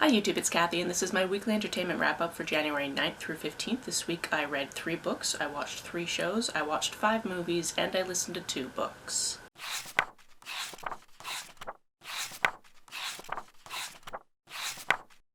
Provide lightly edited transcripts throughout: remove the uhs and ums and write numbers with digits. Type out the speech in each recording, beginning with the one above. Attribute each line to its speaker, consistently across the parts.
Speaker 1: Hi YouTube, it's Kathy, and this is my weekly entertainment wrap-up for January 9th through 15th. This week I read 3 books, I watched 3 shows, I watched 5 movies, and I listened to 2 books.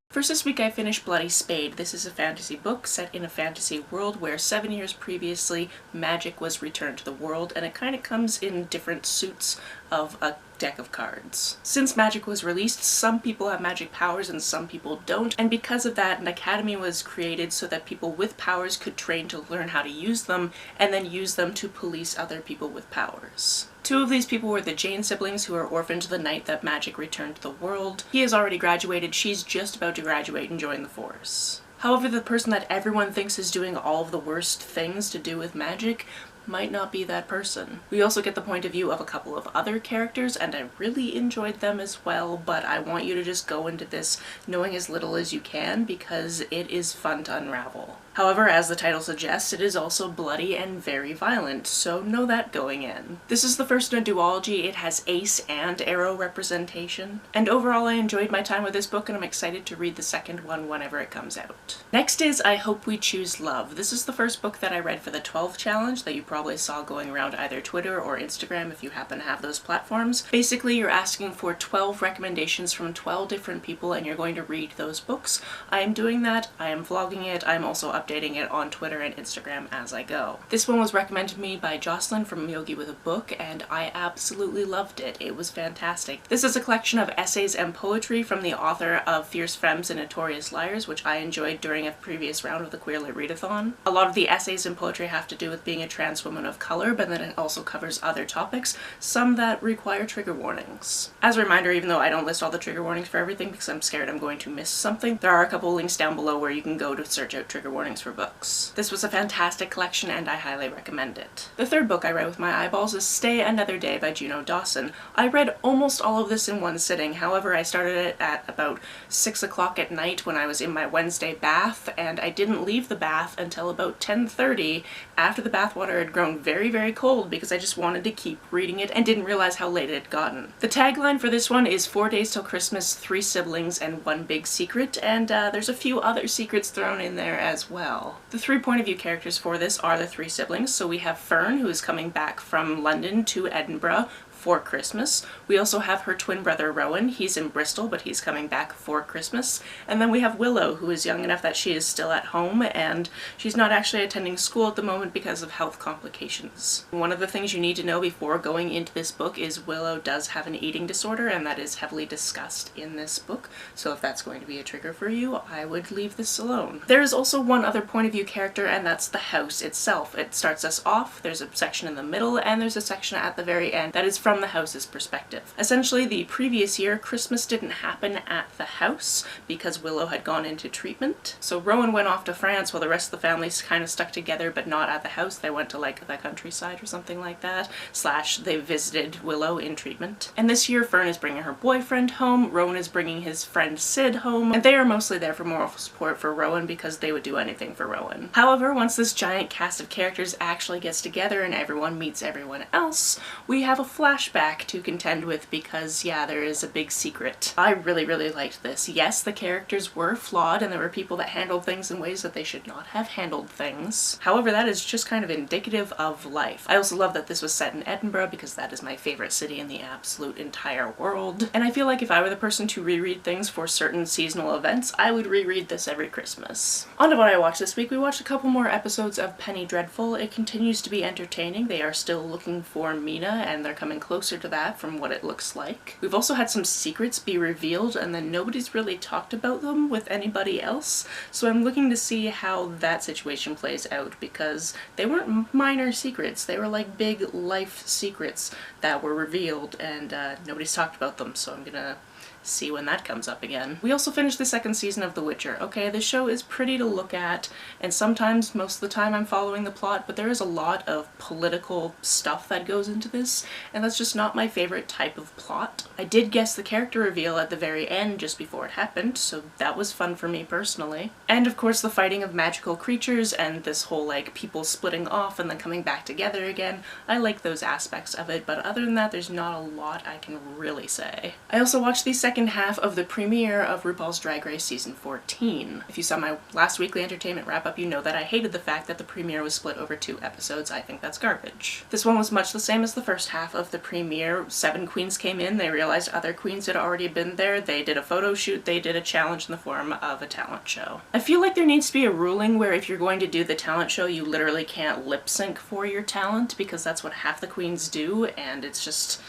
Speaker 1: First this week I finished Bloody Spade. This is a fantasy book set in a fantasy world where 7 years previously magic was returned to the world, and it kind of comes in different suits of a deck of cards. Since magic was released, some people have magic powers and some people don't, and because of that an academy was created so that people with powers could train to learn how to use them and then use them to police other people with powers. 2 of these people were the Jane siblings, who were orphaned the night that magic returned to the world. He has already graduated, she's just about to graduate and join the force. However, the person that everyone thinks is doing all of the worst things to do with magic might not be that person. We also get the point of view of a couple of other characters, and I really enjoyed them as well, but I want you to just go into this knowing as little as you can because it is fun to unravel. However, as the title suggests, it is also bloody and very violent, so know that going in. This is the first in a duology. It has ace and arrow representation, and overall I enjoyed my time with this book and I'm excited to read the second one whenever it comes out. Next is I Hope We Choose Love. This is the first book that I read for the 12 challenge that you probably saw going around either Twitter or Instagram if you happen to have those platforms. Basically, you're asking for 12 recommendations from 12 different people and you're going to read those books. I am doing that, I am vlogging it, I'm also updating it on Twitter and Instagram as I go. This one was recommended to me by Jocelyn from Yogi with a Book and I absolutely loved it. It was fantastic. This is a collection of essays and poetry from the author of Fierce Femmes and Notorious Liars, which I enjoyed during a previous round of the Queer Lit Readathon. A lot of the essays and poetry have to do with being a trans woman of color, but then it also covers other topics, some that require trigger warnings. As a reminder, even though I don't list all the trigger warnings for everything because I'm scared I'm going to miss something, there are a couple links down below where you can go to search out trigger warnings for books. This was a fantastic collection and I highly recommend it. The third book I read with my eyeballs is Stay Another Day by Juno Dawson. I read almost all of this in one sitting, however I started it at about 6 o'clock at night when I was in my Wednesday bath, and I didn't leave the bath until about 10:30 after the bathwater had grown very cold because I just wanted to keep reading it and didn't realize how late it had gotten. The tagline for this one is 4 days till Christmas, 3 siblings, and 1 big secret, and there's a few other secrets thrown in there as well. The 3 point of view characters for this are the 3 siblings. So we have Fern, who is coming back from London to Edinburgh for Christmas. We also have her twin brother Rowan. He's in Bristol, but he's coming back for Christmas. And then we have Willow, who is young enough that she is still at home and she's not actually attending school at the moment because of health complications. One of the things you need to know before going into this book is Willow does have an eating disorder, and that is heavily discussed in this book. So if that's going to be a trigger for you, I would leave this alone. There is also one other point of view character, and that's the house itself. It starts us off, there's a section in the middle, and there's a section at the very end that is from the house's perspective. Essentially, the previous year, Christmas didn't happen at the house because Willow had gone into treatment. So Rowan went off to France while the rest of the families kind of stuck together, but not at the house. They went to like the countryside or something like that, / they visited Willow in treatment. And this year, Fern is bringing her boyfriend home, Rowan is bringing his friend Sid home, and they are mostly there for moral support for Rowan because they would do anything for Rowan. However, once this giant cast of characters actually gets together and everyone meets everyone else, we have a flashback to contend with because, yeah, there is a big secret. I really liked this. Yes, the characters were flawed and there were people that handled things in ways that they should not have handled things. However, that is just kind of indicative of life. I also love that this was set in Edinburgh because that is my favorite city in the absolute entire world. And I feel like if I were the person to reread things for certain seasonal events, I would reread this every Christmas. On to what I watched this week. We watched a couple more episodes of Penny Dreadful. It continues to be entertaining. They are still looking for Mina and they're coming closer to that from what it looks like. We've also had some secrets be revealed and then nobody's really talked about them with anybody else, so I'm looking to see how that situation plays out because they weren't minor secrets, they were like big life secrets that were revealed and nobody's talked about them, so I'm gonna see when that comes up again. We also finished the 2nd season of The Witcher. Okay, the show is pretty to look at, and sometimes, most of the time, I'm following the plot, but there is a lot of political stuff that goes into this, and that's just not my favorite type of plot. I did guess the character reveal at the very end just before it happened, so that was fun for me personally. And of course the fighting of magical creatures and this whole like people splitting off and then coming back together again. I like those aspects of it, but other than that there's not a lot I can really say. I also watched the 2nd second half of the premiere of RuPaul's Drag Race Season 14. If you saw my last weekly entertainment wrap-up, you know that I hated the fact that the premiere was split over 2 episodes. I think that's garbage. This one was much the same as the first half of the premiere. 7 queens came in, they realized other queens had already been there, they did a photo shoot, they did a challenge in the form of a talent show. I feel like there needs to be a ruling where if you're going to do the talent show, you literally can't lip sync for your talent, because that's what half the queens do, and it's just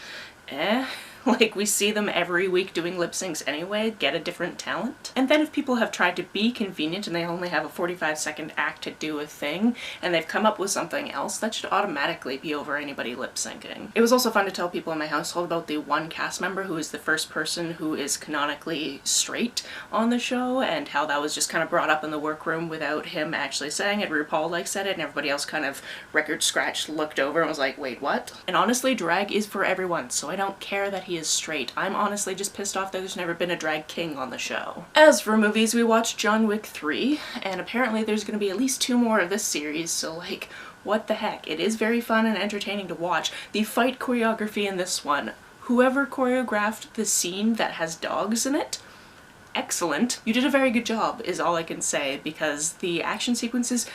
Speaker 1: like, we see them every week doing lip syncs anyway, get a different talent. And then if people have tried to be convenient and they only have a 45-second act to do a thing, and they've come up with something else, that should automatically be over anybody lip syncing. It was also fun to tell people in my household about the one cast member who is the first person who is canonically straight on the show, and how that was just kind of brought up in the workroom without him actually saying it. RuPaul said it, and everybody else kind of record scratched, looked over and was like, wait, what? And honestly, drag is for everyone, so I don't care that he is straight. I'm honestly just pissed off that there's never been a drag king on the show. As for movies, we watched John Wick 3, and apparently there's gonna be at least 2 more of this series, so like, what the heck? It is very fun and entertaining to watch. The fight choreography in this one, whoever choreographed the scene that has dogs in it, excellent. You did a very good job, is all I can say, because the action sequences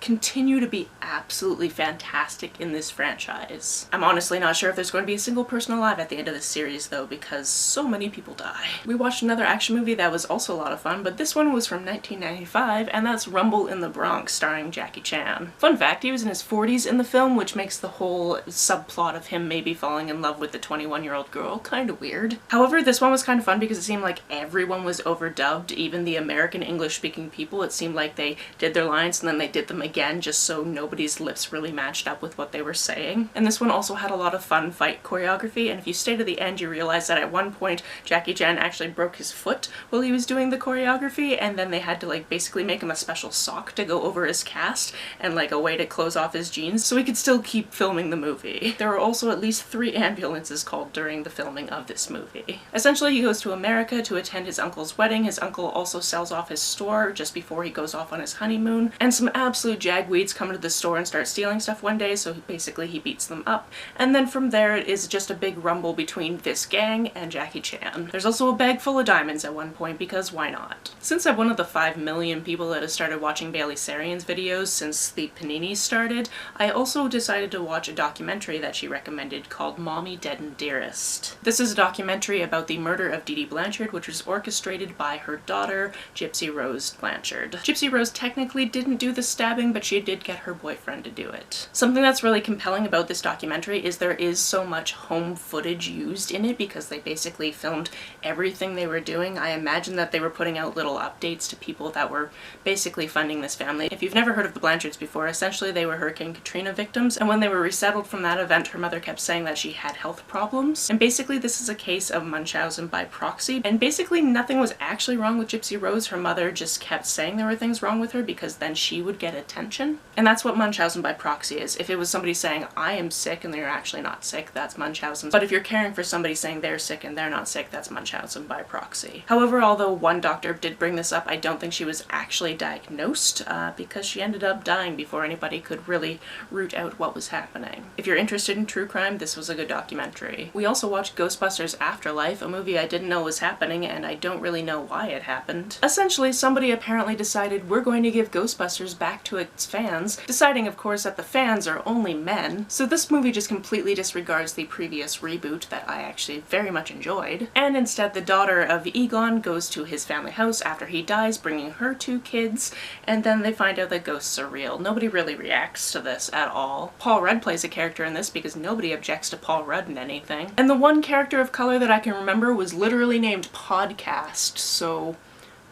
Speaker 1: continue to be absolutely fantastic in this franchise. I'm honestly not sure if there's going to be a single person alive at the end of this series though, because so many people die. We watched another action movie that was also a lot of fun, but this one was from 1995, and that's Rumble in the Bronx, starring Jackie Chan. Fun fact, he was in his 40s in the film, which makes the whole subplot of him maybe falling in love with the 21-year-old girl kind of weird. However, this one was kind of fun because it seemed like everyone was overdubbed, even the American English-speaking people. It seemed like they did their lines and then they did them again just so nobody's lips really matched up with what they were saying. And this one also had a lot of fun fight choreography, and if you stay to the end you realize that at one point Jackie Chan actually broke his foot while he was doing the choreography, and then they had to like basically make him a special sock to go over his cast and like a way to close off his jeans so he could still keep filming the movie. There were also at least 3 ambulances called during the filming of this movie. Essentially, he goes to America to attend his uncle's wedding. His uncle also sells off his store just before he goes off on his honeymoon, and some absolute jagweeds come to the store and start stealing stuff one day, so basically he beats them up. And then from there it is just a big rumble between this gang and Jackie Chan. There's also a bag full of diamonds at one point, because why not? Since I'm one of the 5 million people that have started watching Bailey Sarian's videos since the Panini started, I also decided to watch a documentary that she recommended called Mommy Dead and Dearest. This is a documentary about the murder of Dee Dee Blanchard, which was orchestrated by her daughter, Gypsy Rose Blanchard. Gypsy Rose technically didn't do the stabbing, but she did get her boyfriend to do it. Something that's really compelling about this documentary is there is so much home footage used in it, because they basically filmed everything they were doing. I imagine that they were putting out little updates to people that were basically funding this family. If you've never heard of the Blanchards before, essentially they were Hurricane Katrina victims, and when they were resettled from that event, her mother kept saying that she had health problems. And basically this is a case of Munchausen by proxy, and basically nothing was actually wrong with Gypsy Rose. Her mother just kept saying there were things wrong with her because then she would get attention. And that's what Munchausen by proxy is. If it was somebody saying, I am sick, and they're actually not sick, that's Munchausen. But if you're caring for somebody saying they're sick and they're not sick, that's Munchausen by proxy. However, although one doctor did bring this up, I don't think she was actually diagnosed, because she ended up dying before anybody could really root out what was happening. If you're interested in true crime, this was a good documentary. We also watched Ghostbusters Afterlife, a movie I didn't know was happening, and I don't really know why it happened. Essentially, somebody apparently decided we're going to give Ghostbusters back to its fans, deciding of course that the fans are only men, so this movie just completely disregards the previous reboot that I actually very much enjoyed, and instead the daughter of Egon goes to his family house after he dies, bringing her 2 kids, and then they find out that ghosts are real. Nobody really reacts to this at all. Paul Rudd plays a character in this because nobody objects to Paul Rudd in anything, and the one character of color that I can remember was literally named Podcast, so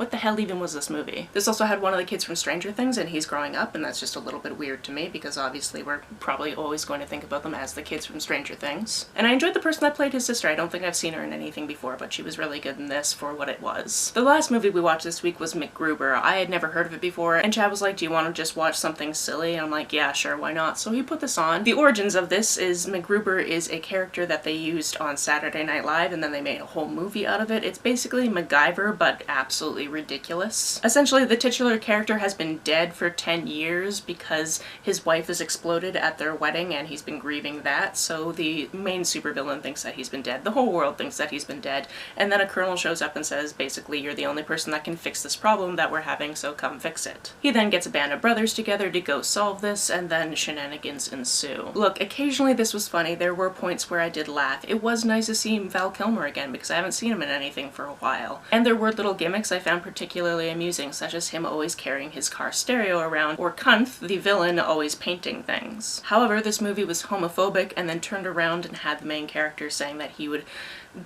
Speaker 1: what the hell even was this movie? This also had one of the kids from Stranger Things, and he's growing up, and that's just a little bit weird to me because obviously we're probably always going to think about them as the kids from Stranger Things. And I enjoyed the person that played his sister. I don't think I've seen her in anything before, but she was really good in this for what it was. The last movie we watched this week was MacGruber. I had never heard of it before, and Chad was like, do you want to just watch something silly? And I'm like, yeah, sure, why not? So he put this on. The origins of this is MacGruber is a character that they used on Saturday Night Live, and then they made a whole movie out of it. It's basically MacGyver, but absolutely ridiculous. Essentially, the titular character has been dead for 10 years because his wife has exploded at their wedding and he's been grieving that, so the main supervillain thinks that he's been dead. The whole world thinks that he's been dead, and then a colonel shows up and says, basically, you're the only person that can fix this problem that we're having, so come fix it. He then gets a band of brothers together to go solve this, and then shenanigans ensue. Look, occasionally this was funny. There were points where I did laugh. It was nice to see Val Kilmer again because I haven't seen him in anything for a while. And there were little gimmicks I found particularly amusing, such as him always carrying his car stereo around, or Kunth, the villain, always painting things. However, this movie was homophobic and then turned around and had the main character saying that he would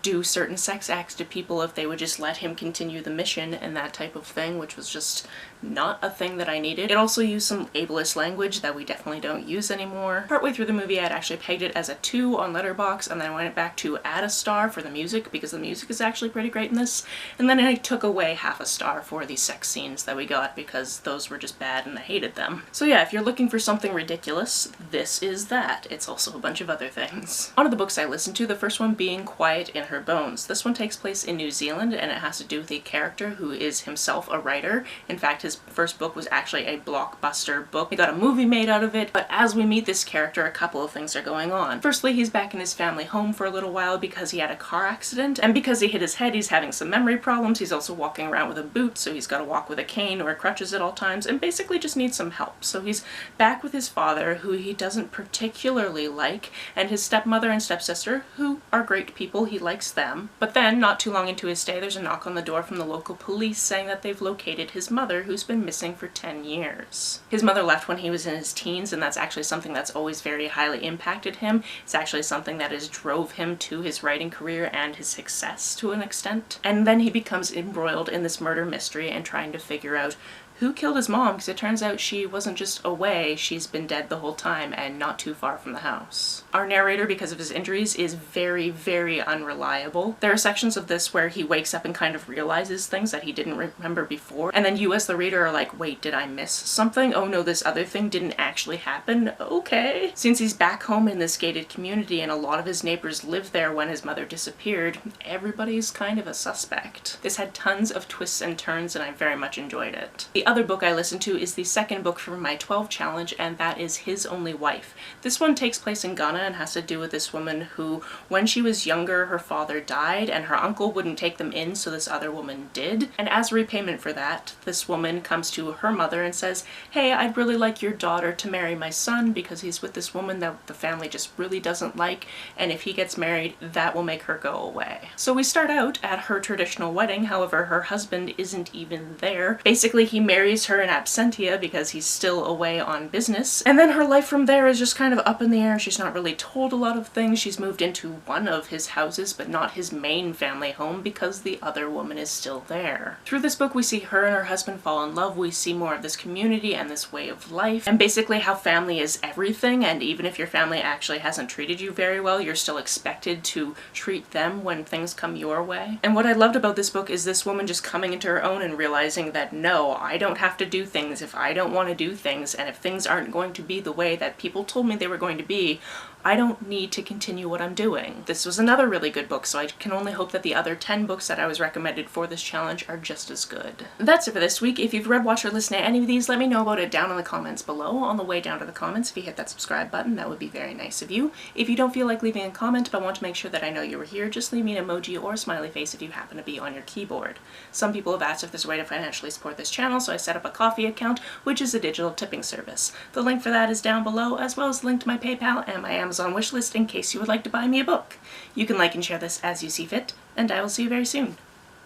Speaker 1: do certain sex acts to people if they would just let him continue the mission and that type of thing, which was just not a thing that I needed. It also used some ableist language that we definitely don't use anymore. Partway through the movie, I'd actually pegged it as a 2 on Letterboxd, and then I went back to add a star for the music because the music is actually pretty great in this, and then I took away half a star for the sex scenes that we got because those were just bad and I hated them. So yeah, if you're looking for something ridiculous, this is that. It's also a bunch of other things. One of the books I listened to, the first one being Quiet in Her Bones. This one takes place in New Zealand and it has to do with a character who is himself a writer. In fact, his first book was actually a blockbuster book. They got a movie made out of it, but as we meet this character, a couple of things are going on. Firstly, he's back in his family home for a little while because he had a car accident, and because he hit his head, he's having some memory problems. He's also walking around with a boot, so he's got to walk with a cane or crutches at all times, and basically just needs some help. So he's back with his father, who he doesn't particularly like, and his stepmother and stepsister, who are great people. He likes them. But then, not too long into his stay, there's a knock on the door from the local police saying that they've located his mother, who's been missing for 10 years. His mother left when he was in his teens, and that's actually something that's always very highly impacted him. It's actually something that has drove him to his writing career and his success to an extent. And then he becomes embroiled in this murder mystery and trying to figure out who killed his mom, because it turns out she wasn't just away, she's been dead the whole time and not too far from the house. Our narrator, because of his injuries, is very, very unreliable. There are sections of this where he wakes up and kind of realizes things that he didn't remember before, and then you as the reader are like, wait, did I miss something? Oh no, this other thing didn't actually happen? Okay. Since he's back home in this gated community and a lot of his neighbors lived there when his mother disappeared, everybody's kind of a suspect. This had tons of twists and turns and I very much enjoyed it. The other book I listened to is the second book from my 12 challenge, and that is His Only Wife. This one takes place in Ghana and has to do with this woman who, when she was younger, her father died and her uncle wouldn't take them in, so this other woman did. And as repayment for that, this woman comes to her mother and says, hey, I'd really like your daughter to marry my son because he's with this woman that the family just really doesn't like, and if he gets married, that will make her go away. So we start out at her traditional wedding, however, her husband isn't even there. Basically, he marries her in absentia because he's still away on business, and then her life from there is just kind of up in the air. She's not really told a lot of things. She's moved into one of his houses, but not his main family home because the other woman is still there. Through this book, we see her and her husband fall in love. We see more of this community and this way of life, and basically how family is everything, and even if your family actually hasn't treated you very well, you're still expected to treat them when things come your way. And what I loved about this book is this woman just coming into her own and realizing that no, I don't have to do things if I don't want to do things, and if things aren't going to be the way that people told me they were going to be, I don't need to continue what I'm doing. This was another really good book, so I can only hope that the other 10 books that I was recommended for this challenge are just as good. That's it for this week. If you've read, watched, or listened to any of these, let me know about it down in the comments below. On the way down to the comments, if you hit that subscribe button, that would be very nice of you. If you don't feel like leaving a comment but want to make sure that I know you were here, just leave me an emoji or a smiley face if you happen to be on your keyboard. Some people have asked if there's a way to financially support this channel, so I set up a Ko-fi account, which is a digital tipping service. The link for that is down below, as well as the link to my PayPal and my Amazon wishlist in case you would like to buy me a book. You can like and share this as you see fit, and I will see you very soon.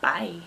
Speaker 1: Bye!